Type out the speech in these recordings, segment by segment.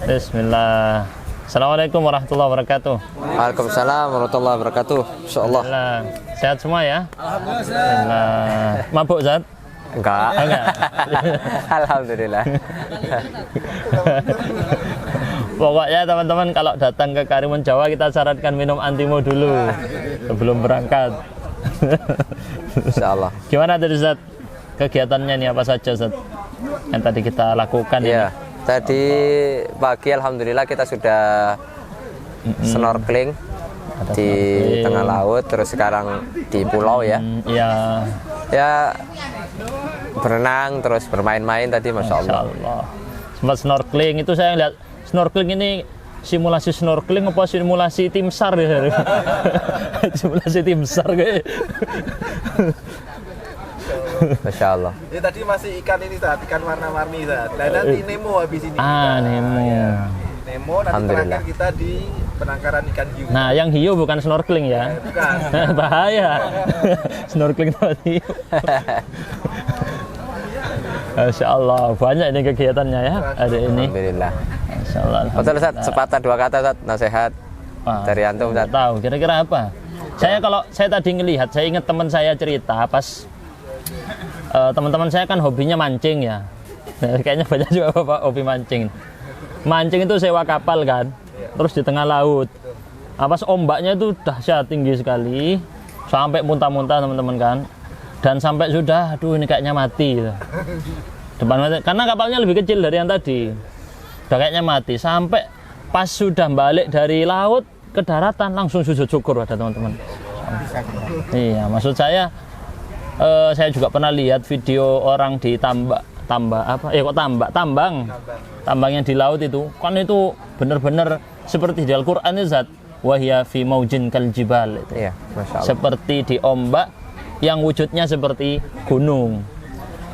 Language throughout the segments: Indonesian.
Bismillah. Assalamualaikum warahmatullahi wabarakatuh. Waalaikumsalam warahmatullahi wabarakatuh. Insyaallah. Sehat semua ya? Alhamdulillah. Mabuk Zat? Enggak. Enggak. Alhamdulillah. Pokoknya teman-teman kalau datang ke Karimun Jawa kita syaratkan minum Antimo dulu sebelum berangkat. Insyaallah. Gimana tadi Zat? Kegiatannya nih apa saja Zat? Yang tadi kita lakukan Iya. ini? Tadi pagi alhamdulillah kita sudah snorkeling di tengah laut, terus sekarang di pulau ya. Iya. Ya berenang terus bermain-main tadi Masya Allah. Sempat snorkeling itu saya lihat snorkeling ini simulasi snorkeling apa simulasi tim SAR ya? Simulasi tim SAR kayak. Masya Allah. Ya tadi masih ikan ini saat ikan warna-warni saat. Dan nanti Nemo habis ini. Nemo. Ya. Nemo nanti terakhir kita di penangkaran ikan hiu. Nah, yang hiu bukan snorkeling ya. Bukan. Bahaya. Snorkeling tadi. Masya Allah, banyak ini kegiatannya ya hari ini. Alhamdulillah. Masya Allah. Betul Ustaz, sepatah dua kata Ustaz, nasihat dari antum Ustaz. Tahu kira-kira apa? Saya tadi ngelihat, saya ingat teman saya cerita pas teman-teman saya kan hobinya mancing ya. Kayaknya banyak juga bapak hobi mancing. Mancing itu sewa kapal kan, terus di tengah laut. Pas ombaknya itu dahsyat tinggi sekali, sampai muntah-muntah teman-teman kan. Dan sampai sudah, aduh ini kayaknya mati. Gitu. Depan mati, karena kapalnya lebih kecil dari yang tadi. Udah kayaknya mati. Sampai pas sudah balik dari laut ke daratan langsung sujud syukur ada teman-teman. Iya, maksud saya juga pernah lihat video orang di tambang yang di laut itu kan itu benar-benar seperti di Al-Qur'an itu Zat wahya fi maujin kal jibal itu. Iya, Masya Allah. Seperti di ombak yang wujudnya seperti gunung.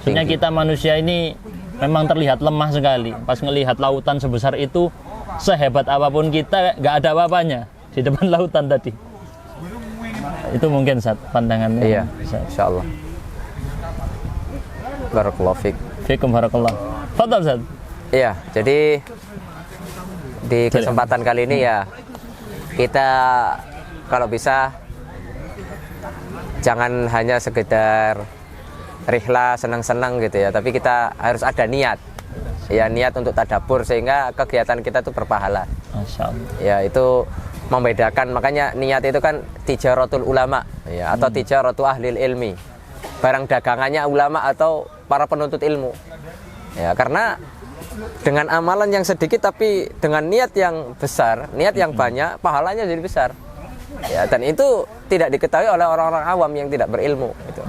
Maksudnya kita manusia ini memang terlihat lemah sekali. Pas ngelihat lautan sebesar itu, sehebat apapun kita nggak ada apa-apanya di depan lautan tadi. Itu mungkin Zat pandangannya. Iya, Insya Allah. Barakallahu fiik. Fiikum barakallah. Fadhal Zat. Iya, jadi di kesempatan kali ini ya kita kalau bisa jangan hanya sekedar rihlah senang-senang gitu ya, tapi kita harus ada niat. Ya, niat untuk tadabbur sehingga kegiatan kita itu berpahala. Masya Allah. Ya, itu membedakan, makanya niat itu kan tijaratul ulama ya, atau tijaratu ahlil ilmi. Barang dagangannya ulama atau para penuntut ilmu. Ya, karena dengan amalan yang sedikit tapi dengan niat yang besar, niat yang banyak, pahalanya jadi besar. Ya, dan itu tidak diketahui oleh orang-orang awam yang tidak berilmu gitu.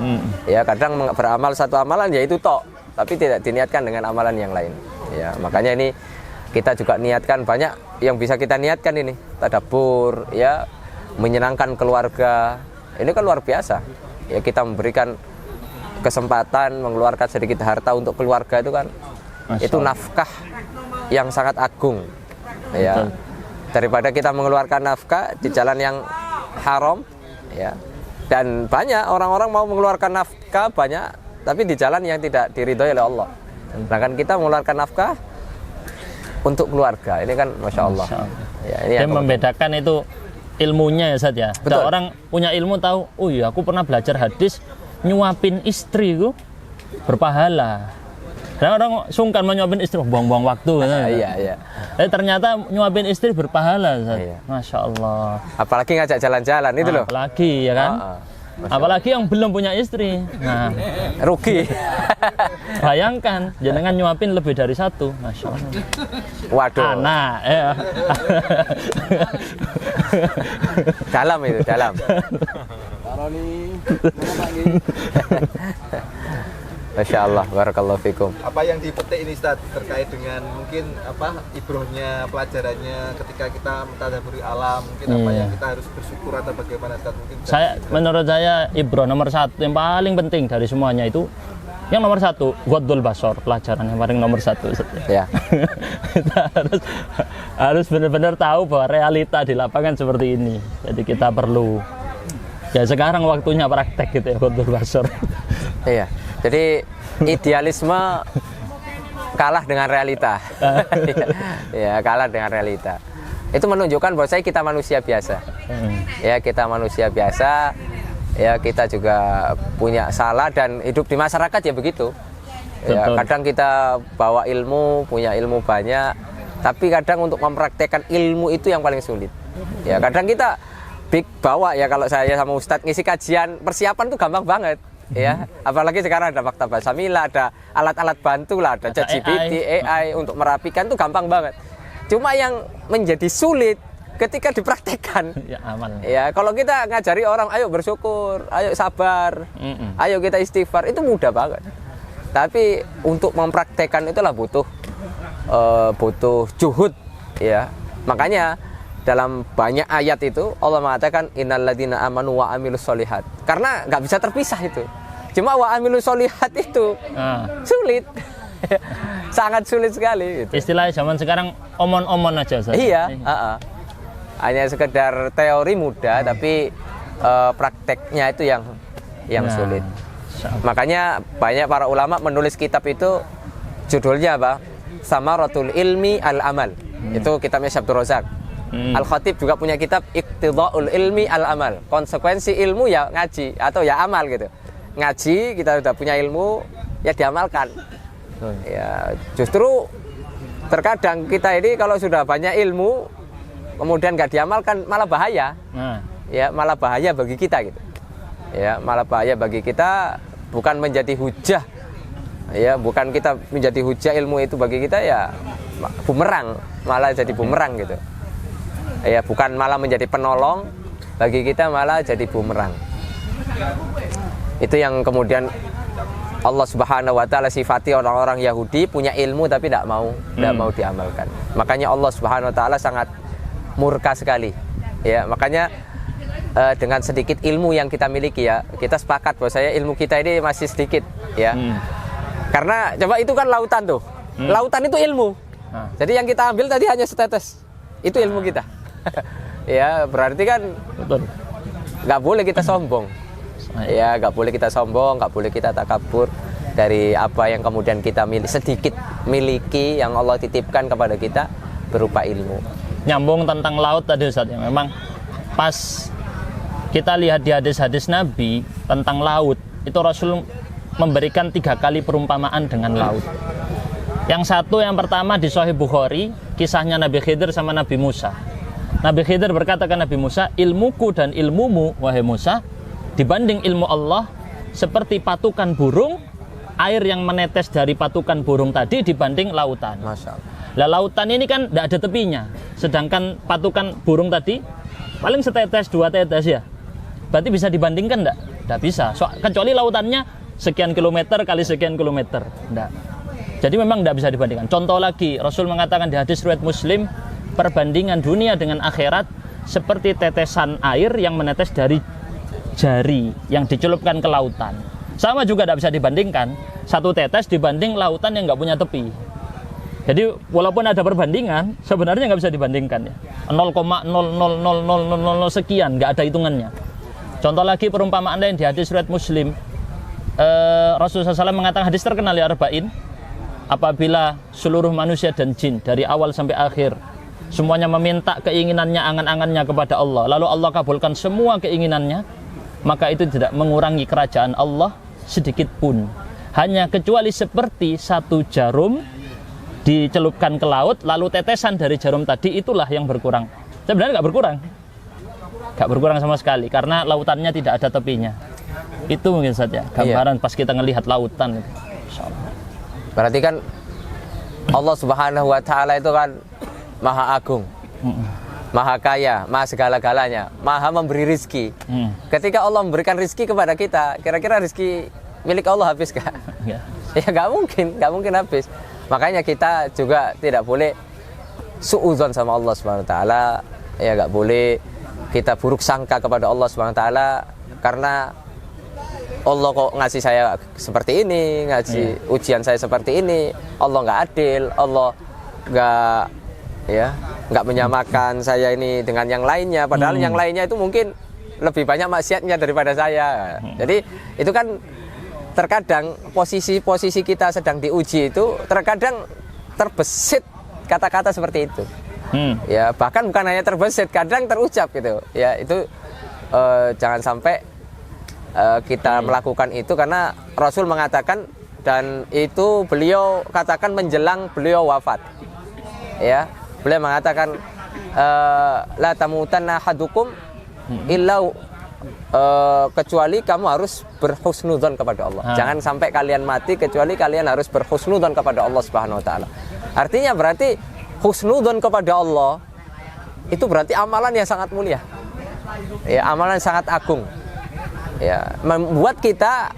Ya, kadang beramal satu amalan ya itu tok, tapi tidak diniatkan dengan amalan yang lain. Ya, makanya ini kita juga niatkan banyak yang bisa kita niatkan ini. Tadabbur, ya, menyenangkan keluarga. Ini kan luar biasa. Ya, kita memberikan kesempatan mengeluarkan sedikit harta untuk keluarga itu kan itu nafkah yang sangat agung. Ya. Daripada kita mengeluarkan nafkah di jalan yang haram ya. Dan banyak orang-orang mau mengeluarkan nafkah banyak tapi di jalan yang tidak diridhoi oleh Allah. Sedangkan kita mengeluarkan nafkah untuk keluarga. Ini kan Masya Allah. Ya, ini yang membedakan itu ilmunya ya Zat ya. Ada orang punya ilmu tahu, oh iya aku pernah belajar hadis nyuapin istri itu berpahala. Karena orang sungkan menyuapin istri, buang-buang waktu. Iya. Ternyata nyuapin istri berpahala. Iya. Masya Allah. Apalagi ngajak jalan-jalan itu loh. Apalagi ya kan. Apalagi yang belum punya istri. Nah, rugi. Bayangkan, jenengan nyuapin lebih dari satu. Masya Allah. Waduh. Anak. Ya. Dalam itu, dalam. Masya Allah, barakallahu fikum. Apa yang dipetik ini Ustaz terkait dengan mungkin ibrohnya, pelajarannya ketika kita mentadabburi alam, mungkin apa yang kita harus bersyukur atau bagaimana Ustaz mungkin? Menurut saya ibroh nomor satu yang paling penting dari semuanya itu yang nomor satu, ghaddul basar, pelajaran yang paling nomor satu. Ya. Kita harus benar-benar tahu bahwa realita di lapangan seperti ini. Jadi kita perlu ya sekarang waktunya praktek gitu ya, ghaddul basar. Iya. Jadi idealisme kalah dengan realita. Ya, kalah dengan realita. Itu menunjukkan bahwa kita manusia biasa. Ya, kita manusia biasa. Ya, kita juga punya salah dan hidup di masyarakat ya begitu. Ya, kadang kita bawa ilmu, punya ilmu banyak, tapi kadang untuk mempraktekkan ilmu itu yang paling sulit. Ya, kadang kita bawa ya, kalau saya sama Ustadz ngisi kajian, persiapan tuh gampang banget. Ya, apalagi sekarang ada Maktabah Samila, ada alat-alat bantu lah, ada ChatGPT, AI untuk merapikan tuh gampang banget. Cuma yang menjadi sulit ketika dipraktekkan. Ya, aman. Ya, kalau kita ngajari orang, ayo bersyukur, ayo sabar, ayo kita istighfar, itu mudah banget. Tapi untuk mempraktekkan itulah butuh juhud, ya. Makanya dalam banyak ayat itu Allah mengatakan innalladzina amanu wa amilus solihat. Karena nggak bisa terpisah itu. Cuma wa amilus solihat itu sulit. Sangat sulit sekali gitu. Istilahnya zaman sekarang omon-omon aja Ustaz. Iya, hanya sekedar teori mudah, tapi prakteknya itu yang sulit. Makanya banyak para ulama menulis kitab itu judulnya apa? Samaratul Ilmi Al-Amal. Itu kitabnya Syabdur Razak. Al-Khatib juga punya kitab Iqtida'ul Ilmi Al-Amal. Konsekuensi ilmu ya ngaji atau ya amal gitu. Ngaji, kita sudah punya ilmu, ya diamalkan. Ya, justru terkadang kita ini kalau sudah banyak ilmu kemudian nggak diamalkan malah bahaya. Ya, malah bahaya bagi kita gitu. Ya, malah bahaya bagi kita, bukan menjadi hujah. Ya, bukan kita menjadi hujah ilmu itu bagi kita, ya bumerang, malah jadi bumerang gitu. Ya, bukan malah menjadi penolong bagi kita, malah jadi bumerang. Itu yang kemudian Allah Subhanahu wa taala sifati orang-orang Yahudi, punya ilmu tapi tidak mau diamalkan. Makanya Allah Subhanahu wa taala sangat murka sekali. Ya, makanya dengan sedikit ilmu yang kita miliki, ya, kita sepakat bahwa ilmu kita ini masih sedikit, ya. Karena coba itu kan lautan tuh. Lautan itu ilmu. Jadi yang kita ambil tadi hanya setetes. Itu ilmu kita. Ya, berarti kan nggak boleh kita sombong. Ya, nggak boleh kita sombong, nggak boleh kita takabur dari apa yang kemudian kita sedikit miliki yang Allah titipkan kepada kita berupa ilmu. Nyambung tentang laut tadi Ustaz, yang memang pas kita lihat di hadis-hadis Nabi tentang laut, itu Rasul memberikan 3 kali perumpamaan dengan laut. Yang satu, yang pertama di Sahih Bukhari, kisahnya Nabi Khidir sama Nabi Musa. Nabi Khidir berkata ke Nabi Musa, ilmuku dan ilmumu, wahai Musa, dibanding ilmu Allah, seperti patukan burung, air yang menetes dari patukan burung tadi dibanding lautan. Masya Allah. Lah, lautan ini kan tidak ada tepinya, sedangkan patukan burung tadi paling setetes 2 tetes ya. Berarti bisa dibandingkan enggak? Tidak bisa. Kecuali lautannya sekian kilometer kali sekian kilometer. Enggak. Jadi memang tidak bisa dibandingkan. Contoh lagi, Rasul mengatakan di hadis riwayat Muslim, perbandingan dunia dengan akhirat seperti tetesan air yang menetes dari jari yang dicelupkan ke lautan. Sama juga tidak bisa dibandingkan. 1 tetes dibanding lautan yang nggak punya tepi. Jadi walaupun ada perbandingan, sebenarnya nggak bisa dibandingkan ya. 0,00000 sekian, nggak ada hitungannya. Contoh lagi perumpamaan lain di hadis riwayat Muslim. Rasulullah SAW mengatakan, hadis terkenal ya Arba'in, apabila seluruh manusia dan jin dari awal sampai akhir semuanya meminta keinginannya, angan-angannya kepada Allah, lalu Allah kabulkan semua keinginannya, maka itu tidak mengurangi kerajaan Allah sedikit pun, hanya kecuali seperti 1 jarum dicelupkan ke laut, lalu tetesan dari jarum tadi itulah yang berkurang. Sebenarnya nggak berkurang sama sekali, karena lautannya tidak ada tepinya. Itu mungkin saja gambaran pas kita ngelihat lautan itu. Berarti kan Allah Subhanahu wa taala itu kan Maha Agung, Maha Kaya, Maha segala-galanya, Maha memberi rizki. Ketika Allah memberikan rizki kepada kita, kira-kira rizki milik Allah habis gak? Ya nggak mungkin habis. Makanya kita juga tidak boleh suudzon sama Allah Subhanahu wa taala, ya nggak boleh kita buruk sangka kepada Allah Subhanahu wa taala, karena Allah kok ngasih saya seperti ini, ngasih ujian saya seperti ini, Allah nggak adil, Allah nggak menyamakan saya ini dengan yang lainnya, padahal yang lainnya itu mungkin lebih banyak maksiatnya daripada saya. Jadi itu kan terkadang posisi kita sedang diuji itu terkadang terbesit kata-kata seperti itu. Ya, bahkan bukan hanya terbesit, kadang terucap gitu. Ya, itu jangan sampai kita melakukan itu, karena Rasul mengatakan, dan itu beliau katakan menjelang beliau wafat. Ya, beliau mengatakan la tamutanna ahadukum illa kecuali kamu harus berhusnudzon kepada Allah. Jangan sampai kalian mati kecuali kalian harus berhusnudzon kepada Allah Subhanahu wa taala. Artinya berarti husnudzon kepada Allah itu berarti amalan yang sangat mulia. Ya, amalan yang sangat agung. Ya, membuat kita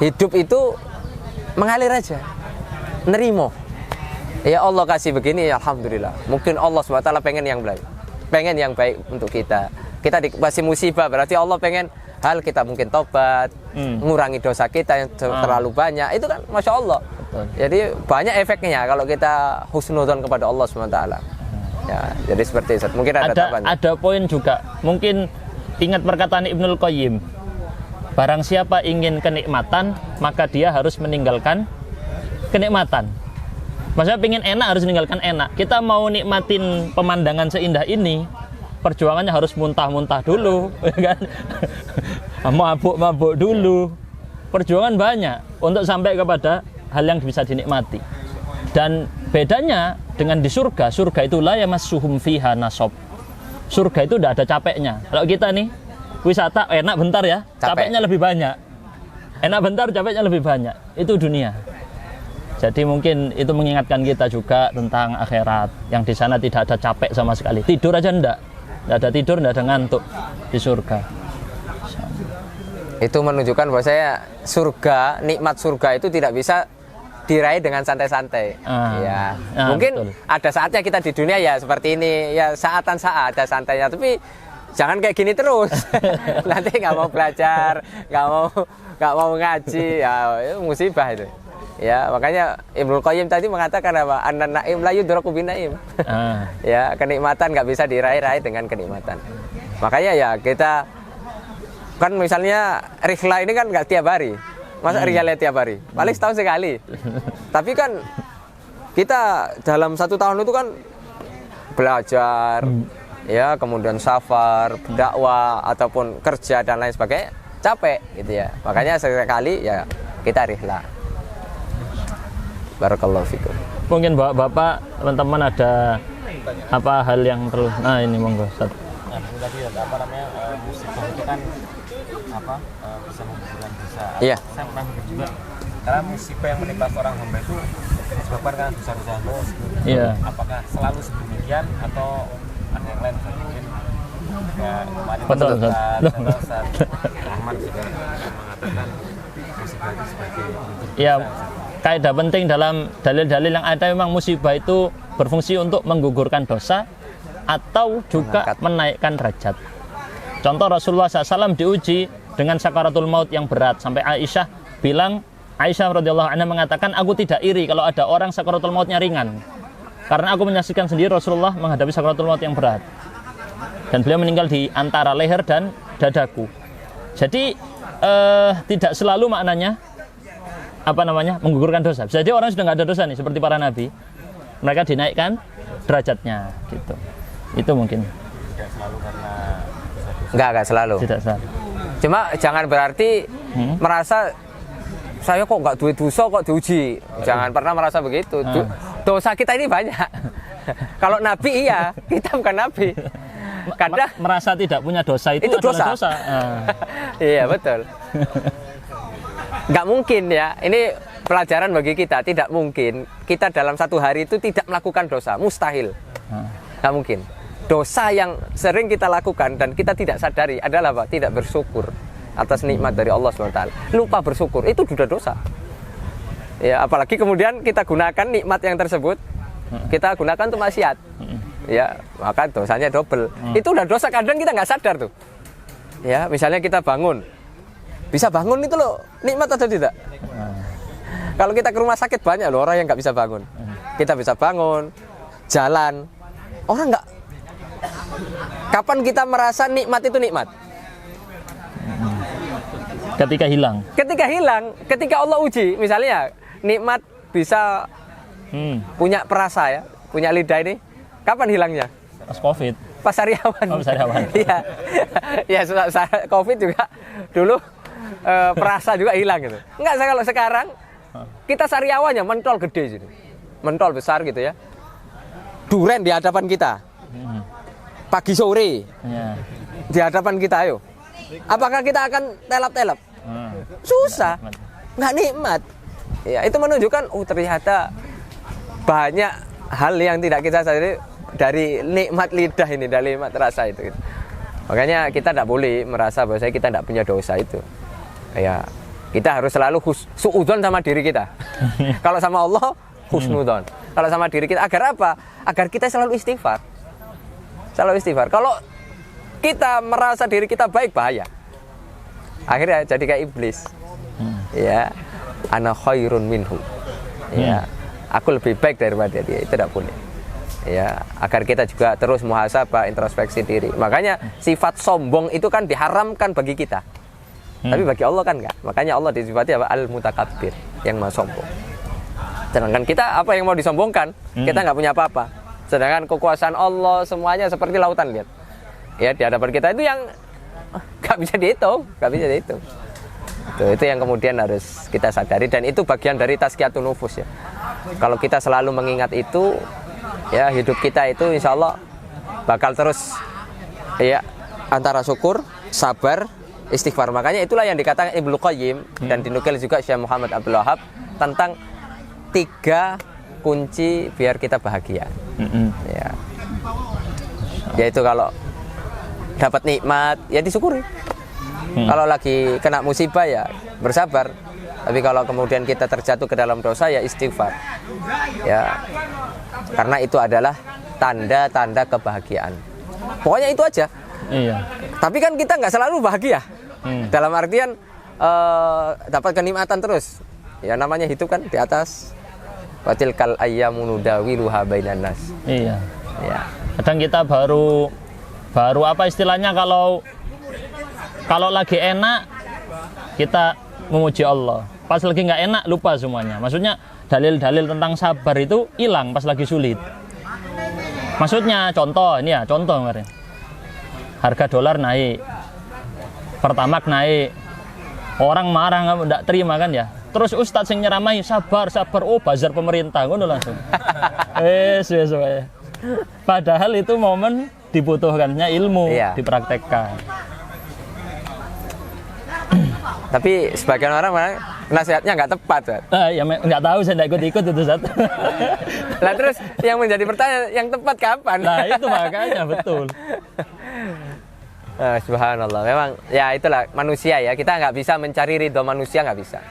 hidup itu mengalir aja, nerimo. Ya Allah kasih begini, ya alhamdulillah. Mungkin Allah SWT pengen yang baik untuk kita. Kita dikasih musibah, berarti Allah pengen hal kita mungkin tobat, mengurangi dosa kita yang terlalu banyak. Itu kan masya Allah. Betul. Jadi banyak efeknya kalau kita husnudzon kepada Allah SWT. Ya, jadi seperti itu. Mungkin ada poin juga. Mungkin ingat perkataan Ibnul Qayyim. Barang siapa ingin kenikmatan, maka dia harus meninggalkan kenikmatan. Maksudnya pengen enak harus meninggalkan enak. Kita mau nikmatin pemandangan seindah ini, perjuangannya harus muntah-muntah dulu, kan? Mabuk-mabuk dulu. Perjuangan banyak untuk sampai kepada hal yang bisa dinikmati. Dan bedanya dengan di surga itu la yamassuhum fiha nasab. Surga itu tidak ada capeknya. Kalau kita nih wisata enak bentar ya, capeknya lebih banyak. Enak bentar, capeknya lebih banyak. Itu dunia. Jadi mungkin itu mengingatkan kita juga tentang akhirat, yang di sana tidak ada capek sama sekali. Tidur aja enggak ada tidur, enggak ada ngantuk di surga. Itu menunjukkan bahwa surga, nikmat surga itu tidak bisa diraih dengan santai-santai. Mungkin betul. Ada saatnya kita di dunia ya seperti ini, ya saat ada santainya, tapi jangan kayak gini terus. Nanti nggak mau belajar, nggak mau ngaji, ya musibah itu. Ya, makanya Ibnu Qayyim tadi mengatakan apa? An naim la yudraku bin naim. Ya, kenikmatan nggak bisa diraih-raih dengan kenikmatan. Makanya ya kita kan misalnya rihla ini kan nggak tiap hari. Masa rihalnya tiap hari? Paling setahun sekali. Tapi kan kita dalam 1 tahun itu kan belajar, ya, kemudian safar, dakwah ataupun kerja dan lain sebagainya, capek gitu ya. Makanya sekali ya kita rihla. Barakallahu fikum. Mungkin Bapak, teman-teman ada apa hal yang perlu? Nah, ini monggo. Tadi apa namanya musibah itu kan bisa mengumpulkan dosa. Iya. Saya pernah mikir juga, karena musibah yang menimpa seorang hamba itu disebabkan karena dosa-dosa hamba. Iya. Apakah selalu sedemikian atau ada yang lain? Mungkin ya kemarin Betul. Ustaz Rahman juga mengatakan musibah itu sebagai ya, kaidah penting dalam dalil-dalil yang ada, memang musibah itu berfungsi untuk menggugurkan dosa atau juga menaikkan derajat. Contoh Rasulullah SAW diuji dengan sakaratul maut yang berat, sampai Aisyah radhiyallahu anha mengatakan, aku tidak iri kalau ada orang sakaratul mautnya ringan, karena aku menyaksikan sendiri Rasulullah menghadapi sakaratul maut yang berat, dan beliau meninggal di antara leher dan dadaku. Jadi tidak selalu maknanya menggugurkan dosa. Bisa jadi orang sudah nggak ada dosa nih, seperti para nabi, mereka dinaikkan derajatnya gitu. Itu mungkin tidak selalu karena Enggak selalu. tidak selalu. Cuma jangan berarti merasa saya kok nggak duit dosa kok diuji. Jangan pernah merasa begitu. Dosa kita ini banyak. Kalau nabi iya, kita bukan nabi. Kadang merasa tidak punya dosa itu adalah dosa. Iya betul. Nggak mungkin ya. Ini pelajaran bagi kita. Tidak mungkin kita dalam 1 hari itu tidak melakukan dosa. Mustahil. Nggak mungkin. Dosa yang sering kita lakukan dan kita tidak sadari adalah apa? Tidak bersyukur atas nikmat dari Allah SWT. Lupa bersyukur, itu sudah dosa. Ya, apalagi kemudian kita gunakan nikmat yang tersebut, kita gunakan untuk maksiat. Ya, maka dosanya double. Itu udah dosa, kadang kita nggak sadar tuh. Ya, misalnya kita bangun. Bisa bangun itu loh, nikmat atau tidak? Kalau kita ke rumah sakit banyak loh orang yang nggak bisa bangun. Kita bisa bangun, jalan. Orang nggak. Kapan kita merasa nikmat itu nikmat? Ketika hilang. Ketika hilang, ketika Allah uji, misalnya nikmat bisa punya perasa ya, punya lidah ini, kapan hilangnya? Pas Covid. Pas sariawan. Oh, sariawan. Iya. Ya, Covid juga dulu perasa juga hilang gitu. Enggak, kalau sekarang kita sariawannya mentol gede sini. Mentol besar gitu ya. Duren di hadapan kita. Pagi sore. Ya. Di hadapan kita, ayo. Apakah kita akan telap-telap? Susah. Nggak nikmat. Ya, itu menunjukkan ternyata banyak hal yang tidak kita sadari dari nikmat lidah ini, dari nikmat rasa itu. Makanya kita tidak boleh merasa bahwa kita tidak punya dosa itu. Ya, kita harus selalu suudzon sama diri kita. Kalau sama Allah, husnudzon. Kalau sama diri kita, agar apa? Agar kita selalu istighfar. Selalu istighfar. Kalau kita merasa diri kita baik, bahaya. Akhirnya jadi kayak iblis. Ya, ana khairun minhu. Ya, aku lebih baik daripada dia. Itu tidak boleh. Ya, agar kita juga terus muhasabah, introspeksi diri. Makanya sifat sombong itu kan diharamkan bagi kita. Tapi bagi Allah kan enggak. Makanya Allah disifati apa? Al-Mutakabbir, yang maha sombong. Sedangkan kita apa yang mau disombongkan? Kita nggak punya apa-apa. Sedangkan kekuasaan Allah semuanya seperti lautan, lihat. Ya, di hadapan kita itu yang nggak bisa dihitung, Itu yang kemudian harus kita sadari, dan itu bagian dari tazkiyatun nufus ya. Kalau kita selalu mengingat itu, ya hidup kita itu insya Allah bakal terus ya antara syukur, sabar, istighfar. Makanya itulah yang dikatakan Ibnu Qayyim dan dinukil juga Syekh Muhammad Abdul Wahab tentang 3 kunci biar kita bahagia. Ya, yaitu kalau dapat nikmat ya disyukuri. Kalau lagi kena musibah ya bersabar. Tapi kalau kemudian kita terjatuh ke dalam dosa ya istighfar. Ya, karena itu adalah tanda-tanda kebahagiaan. Pokoknya itu aja. Iya. Tapi kan kita nggak selalu bahagia. Dalam artian dapat kenikmatan terus. Ya namanya hidup kan di atas. Watilkal ayyamu nudawiluha bainan nas. Iya. Ya. Kadang kita baru apa istilahnya, kalau lagi enak kita memuji Allah, pas lagi nggak enak lupa semuanya. Maksudnya dalil-dalil tentang sabar itu hilang pas lagi sulit. Maksudnya contoh kemarin, harga dolar naik, Pertamax naik, orang marah nggak terima kan ya. Terus ustadz yang nyeramai sabar, oh bazar pemerintah, ngono langsung. Sesuai. Padahal itu momen dibutuhkannya ilmu, iya, dipraktekkan. Tapi sebagian orang nasihatnya nggak tepat, Zat. Ya nggak tahu, saya nggak ikut itu, Zat. Lah terus yang menjadi pertanyaan, yang tepat kapan? Nah itu makanya betul. Subhanallah, memang ya itulah manusia ya, kita nggak bisa mencari ridho manusia, nggak bisa.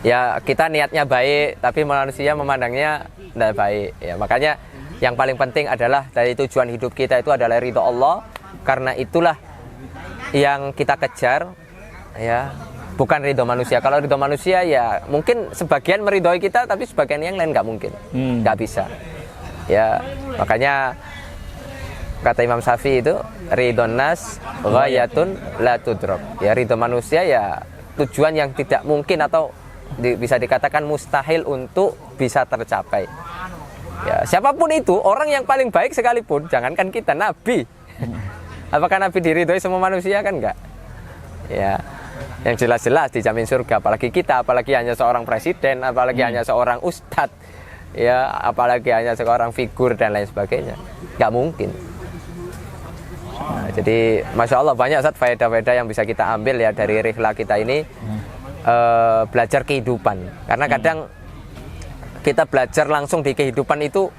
Ya kita niatnya baik, tapi manusia memandangnya tidak baik. Ya makanya yang paling penting adalah dari tujuan hidup kita itu adalah ridho Allah, karena itulah yang kita kejar, ya bukan ridho manusia. Kalau ridho manusia ya mungkin sebagian meridhoi kita, tapi sebagian yang lain nggak mungkin, nggak bisa. Ya makanya kata Imam Syafi'i itu ridhon nas ghayatun la tudrak. Ya ridho manusia ya tujuan yang tidak mungkin atau bisa dikatakan mustahil untuk bisa tercapai. Ya, siapapun itu, orang yang paling baik sekalipun, jangankan kita, Nabi. Apakah Nabi diridhoi semua manusia? Kan enggak. Ya, yang jelas-jelas dijamin surga. Apalagi kita, apalagi hanya seorang presiden, apalagi hanya seorang ustadz, ya, apalagi hanya seorang figur dan lain sebagainya. Enggak mungkin. Nah, jadi, masya Allah banyak Ustaz faedah-faedah yang bisa kita ambil ya dari rihlah kita ini. Belajar kehidupan, karena kadang kita belajar langsung di kehidupan itu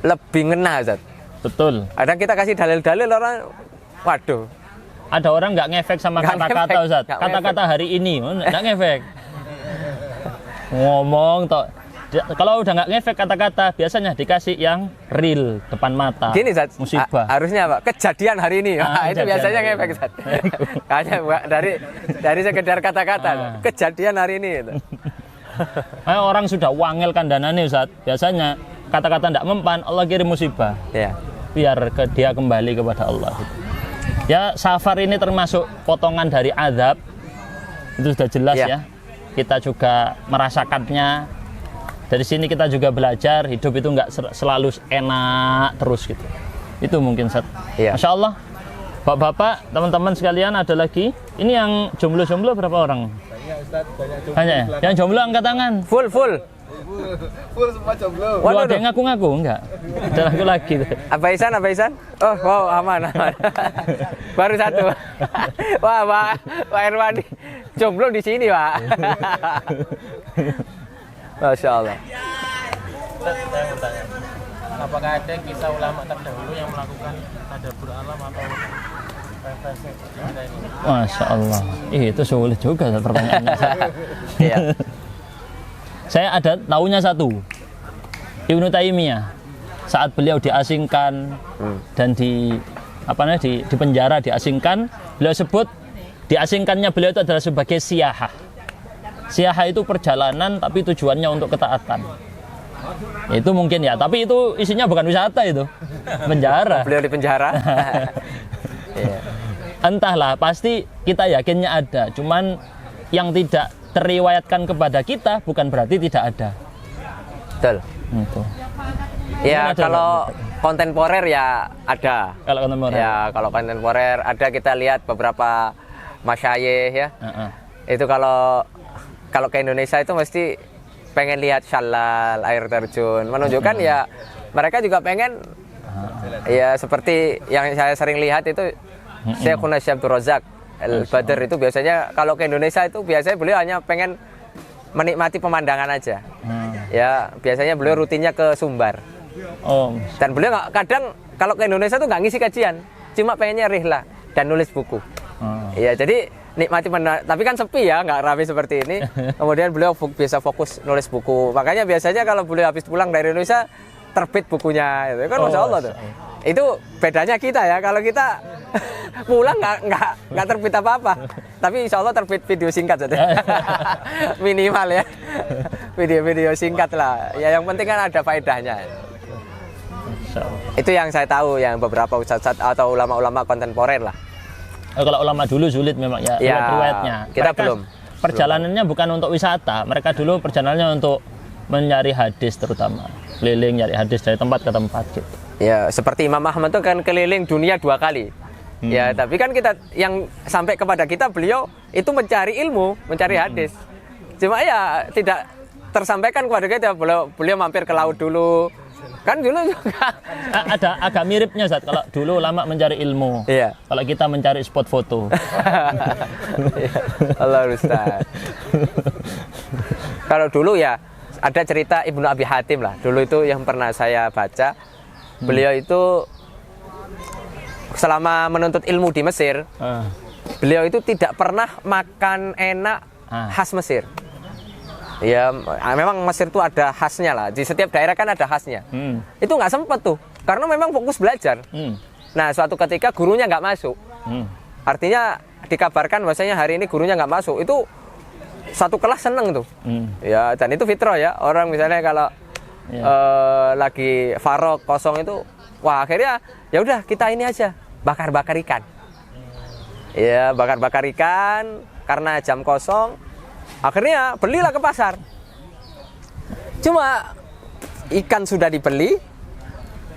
lebih ngena, Ustaz. Betul. Kadang kita kasih dalil-dalil, orang waduh, ada orang nggak ngefek sama kata-kata, Ustaz. Kata-kata hari ini nggak ngefek. Ngomong toh, kalau udah nggak ngefek kata-kata, biasanya dikasih yang real depan mata. Gini, Ustaz, musibah. Harusnya apa? Kejadian hari ini. Itu biasanya ngefek, Ustaz. Hanya dari sekedar kata-kata, kejadian hari ini gitu. Orang sudah wangel kandanane, Ustaz. Biasanya kata-kata tidak mempan, Allah kirim musibah. Ya. Biar dia kembali kepada Allah. Ya, safar ini termasuk potongan dari azab Itu sudah jelas Iya. ya. Kita juga merasakannya. Dari sini kita juga belajar hidup itu nggak selalu enak terus gitu. Itu mungkin Ustaz. Iya. Masya Allah. Bapak-bapak, teman-teman sekalian, ada lagi. Ini yang jomblo-jomblo berapa orang? Banyak Ustaz, banyak jomblo. Banyak ya? Yang jomblo angkat tangan. Full. Full semua jomblo. Lu Waduh. ada yang ngaku-ngaku? Enggak. Ada aku lagi. Apa Isan? Oh, wow, aman. Baru satu. Wah, Pak Irwan jomblo di sini, Pak. Masya Allah. Ustaz, saya mau tanya, apakah ada kisah ulama terdahulu yang melakukan tadabbur alam atau refleksi seperti kita ini? Masya Allah. Itu sulit juga Ustaz, pertanyaannya. Iya. Saya ada tahunya satu. Ibnu Taimiyah saat beliau diasingkan dan di penjara diasingkan, beliau sebut diasingkannya beliau itu adalah sebagai siyahah. Siyahah itu perjalanan tapi tujuannya untuk ketaatan. Itu mungkin ya, tapi itu isinya bukan wisata itu. Penjara. Beliau di penjara. Iya. Entahlah, pasti kita yakinnya ada. Cuman yang tidak teriwayatkan kepada kita bukan berarti tidak ada. Betul. Itu. Ya, Ada, kalau kontemporer ya ada. Kalau kontemporer. Ya, kalau kontemporer ada, kita lihat beberapa masyayikh ya. Heeh. Itu kalau ke Indonesia itu mesti pengen lihat syalal, air terjun, menunjukkan ya mereka juga pengen ya seperti yang saya sering lihat itu Syekhuna Syekh Abdul Razak Al-Badr itu biasanya kalau ke Indonesia itu biasanya beliau hanya pengen menikmati pemandangan aja. Ya, biasanya beliau rutinnya ke Sumbar. Oh, Dan beliau kadang kalau ke Indonesia tuh nggak ngisi kajian, cuma pengennya rihlah dan nulis buku. Iya, jadi nikmati tapi kan sepi ya, nggak ramai seperti ini. Kemudian beliau bisa fokus nulis buku. Makanya biasanya kalau beliau habis pulang dari Indonesia terbit bukunya, itu kan Masya Allah tuh. Itu bedanya kita ya, kalau kita pulang nggak terbit apa-apa, tapi Insya Allah terbit video singkat saja. Minimal ya, video singkat lah. Ya yang penting kan ada faedahnya. Itu yang saya tahu, yang beberapa ustadz atau ulama-ulama kontemporer lah. Kalau ulama dulu sulit memang ya, Ya, riwayatnya. kita Mereka belum. Perjalanannya bukan untuk wisata, mereka dulu perjalanannya untuk mencari hadis terutama, keliling nyari hadis dari tempat ke tempat gitu. Ya, seperti Imam Ahmad itu kan keliling dunia 2 kali. Ya, tapi kan kita yang sampai kepada kita, beliau itu mencari ilmu, mencari hadis. Cuma ya tidak tersampaikan kepada kita. Beliau mampir ke laut dulu. Kan dulu juga Ada agak miripnya Ustaz, kalau dulu ulama mencari ilmu. Iya. Kalau kita mencari spot foto. Allah Ustaz. Kalau dulu ya ada cerita Ibnu Abi Hatim lah. Dulu itu yang pernah saya baca. Beliau itu selama menuntut ilmu di Mesir, beliau itu tidak pernah makan enak khas Mesir. Ya, memang Mesir itu ada khasnya lah. Di setiap daerah kan ada khasnya. Itu nggak sempet tuh, karena memang fokus belajar. Nah, suatu ketika gurunya nggak masuk. Artinya dikabarkan bahwasanya hari ini gurunya nggak masuk. Itu satu kelas seneng tuh. Ya, dan itu fitrah ya. Orang misalnya kalau lagi farok kosong itu, wah akhirnya ya udah kita ini aja bakar-bakar ikan. Ya, bakar-bakar ikan karena jam kosong. Akhirnya belilah ke pasar. Cuma ikan sudah dibeli,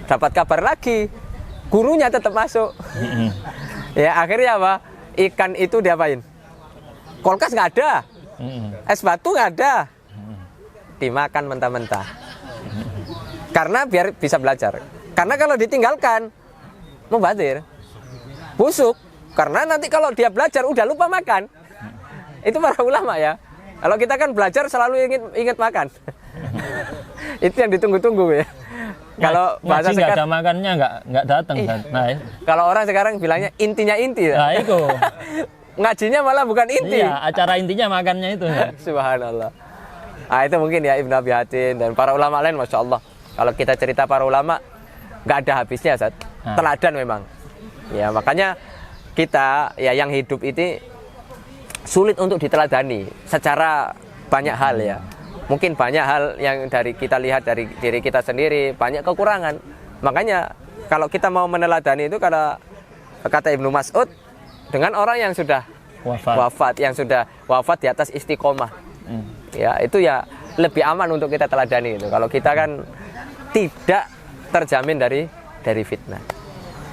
dapat kabar lagi, gurunya tetap masuk. Ya akhirnya apa? Ikan itu diapain? Kulkas nggak ada, es batu nggak ada, dimakan mentah-mentah. Karena biar bisa belajar. Karena kalau ditinggalkan, mubazir, busuk. Karena nanti kalau dia belajar udah lupa makan. Itu para ulama ya. Kalau kita kan belajar selalu ingat makan. Itu yang ditunggu-tunggu ya. Kalau bahasa nggak ada sekarang makannya nggak datang kan. Nah, kalau orang sekarang bilangnya intinya inti. nah itu. Ngajinya malah bukan inti. Iya, acara intinya makannya itu. Subhanallah. Ah itu mungkin ya Ibnu Abi Hatim dan para ulama lain, Masya Allah. Kalau kita cerita para ulama nggak ada habisnya, Ustaz. Teladan memang. Ya makanya kita ya yang hidup ini sulit untuk diteladani secara banyak hal ya. Mungkin banyak hal yang dari kita lihat dari diri kita sendiri, banyak kekurangan. Makanya kalau kita mau meneladani itu, kata Ibnu Mas'ud, dengan orang yang sudah Wafat. yang sudah wafat di atas istiqomah. Ya, itu ya lebih aman untuk kita teladani itu. Kalau kita kan tidak terjamin dari fitnah.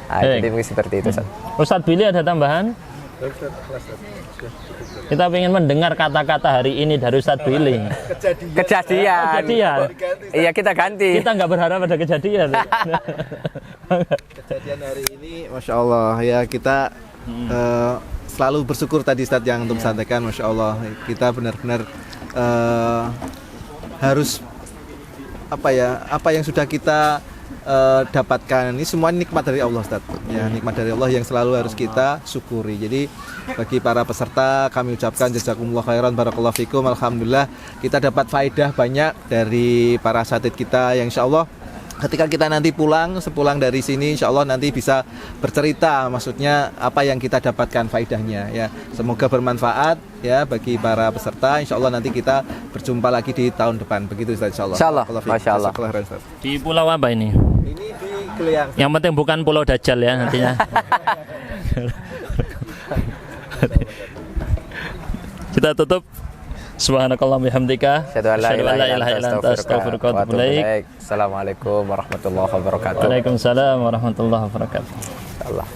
Nah, jadi mungkin seperti itu, Ustaz. Ustadz Billy ada tambahan? Kita ingin mendengar kata-kata hari ini dari Ustadz Billy. Kejadian. Iya, kita ganti. Kita nggak berharap ada kejadian. Kejadian hari ini, Masya Allah ya, kita selalu bersyukur tadi Ustadz yang untuk sampaikan. Masya Allah, kita benar-benar harus apa yang sudah kita dapatkan ini semua nikmat dari Allah, Ustaz. Ya, nikmat dari Allah yang selalu harus kita syukuri. Jadi bagi para peserta kami ucapkan jazakumullah khairan, barakallahu fikum. Alhamdulillah kita dapat faedah banyak dari para asatidz kita yang insya Allah ketika kita nanti sepulang dari sini insya Allah nanti bisa bercerita, maksudnya apa yang kita dapatkan faedahnya ya. Semoga bermanfaat ya bagi para peserta. Insya Allah nanti kita berjumpa lagi di tahun depan. Begitu Ustaz, insya Allah. Insya Allah, Masya Allah. Di pulau apa ini? Ini di Geliang. Yang penting bukan Pulau Dajjal ya nantinya. Kita tutup. Subhanakallah bihamdika. Asyhadu an la ilaha illa anta astaghfiruka wa atubu ilaik. Assalamualaikum warahmatullahi wabarakatuh. Waalaikumsalam warahmatullahi wabarakatuh. Allah.